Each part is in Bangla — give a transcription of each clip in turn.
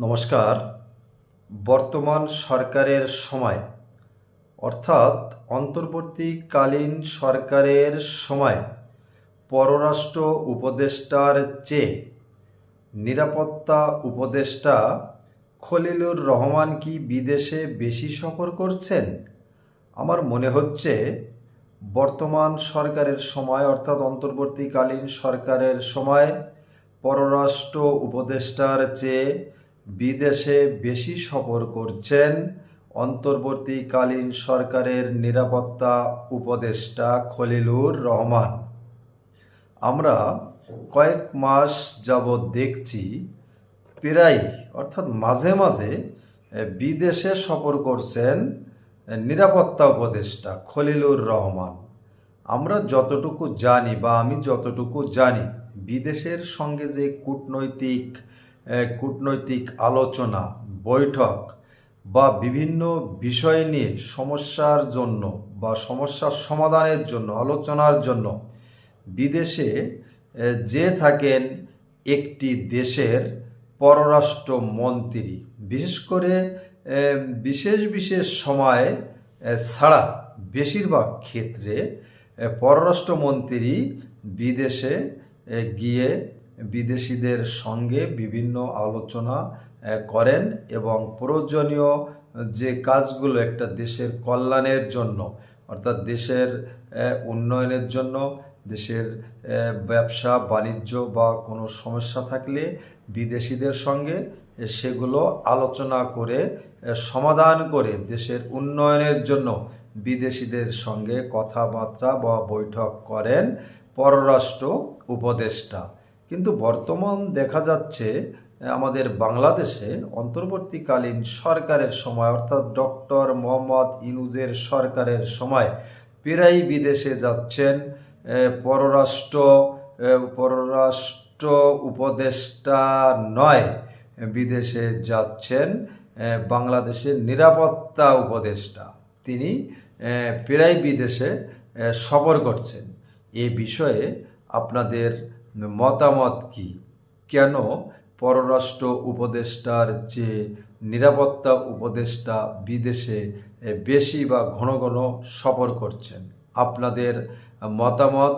নমস্কার। বর্তমান সরকারের সময় অর্থাৎ অন্তর্বর্তীকালীন সরকারের সময় পররাষ্ট্র উপদেষ্টার চেয়ে নিরাপত্তা উপদেষ্টা খলিলুর রহমান কি বিদেশে বেশি সফর করছেন? আমার মনে হচ্ছে বর্তমান সরকারের সময় অর্থাৎ অন্তর্বর্তীকালীন সরকারের সময় পররাষ্ট্র উপদেষ্টার চেয়ে বিদেশে বেশি সফর করছেন অন্তর্বর্তীকালীন সরকারের নিরাপত্তা উপদেষ্টা খলিলুর রহমান। আমরা কয়েক মাস যাবৎ দেখছি প্রায় অর্থাৎ মাঝে মাঝে বিদেশে সফর করছেন নিরাপত্তা উপদেষ্টা খলিলুর রহমান। আমরা যতটুকু জানি বা আমি যতটুকু জানি, বিদেশের সঙ্গে যে কূটনৈতিক আলোচনা বৈঠক বা বিভিন্ন বিষয় নিয়ে সমস্যার জন্য বা সমস্যার সমাধানের জন্য আলোচনার জন্য বিদেশে যে থাকেন একটি দেশের পররাষ্ট্র মন্ত্রী, বিশেষ করে বিশেষ সময় ছাড়া বেশিরভাগ ক্ষেত্রে পররাষ্ট্রমন্ত্রী বিদেশে গিয়ে বিদেশিদের সঙ্গে বিভিন্ন আলোচনা করেন এবং প্রয়োজনীয় যে কাজগুলো একটা দেশের কল্যাণের জন্য অর্থাৎ দেশের উন্নয়নের জন্য, দেশের ব্যবসা বাণিজ্য বা কোনো সমস্যা থাকলে বিদেশিদের সঙ্গে সেগুলো আলোচনা করে সমাধান করে দেশের উন্নয়নের জন্য বিদেশিদের সঙ্গে কথাবার্তা বা বৈঠক করেন পররাষ্ট্র উপদেষ্টা। কিন্তু বর্তমান দেখা যাচ্ছে আমাদের বাংলাদেশে অন্তর্বর্তীকালীন সরকারের সময় অর্থাৎ ডক্টর মোহাম্মদ ইউনূসের সরকারের সময় প্রায়ই বিদেশে যাচ্ছেন পররাষ্ট্র উপদেষ্টা নয়, বিদেশে যাচ্ছেন বাংলাদেশের নিরাপত্তা উপদেষ্টা। তিনি প্রায় বিদেশে সফর করছেন। এ বিষয়ে আপনাদের মতামত কি? কেন পররাষ্ট্র উপদেষ্টার চেয়ে নিরাপত্তা উপদেষ্টা বিদেশে বেশি বা ঘন ঘন সফর করছেন? আপনাদের মতামত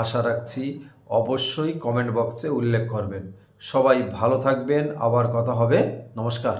আশা রাখছি অবশ্যই কমেন্ট বক্সে উল্লেখ করবেন। সবাই ভালো থাকবেন, আবার কথা হবে। নমস্কার।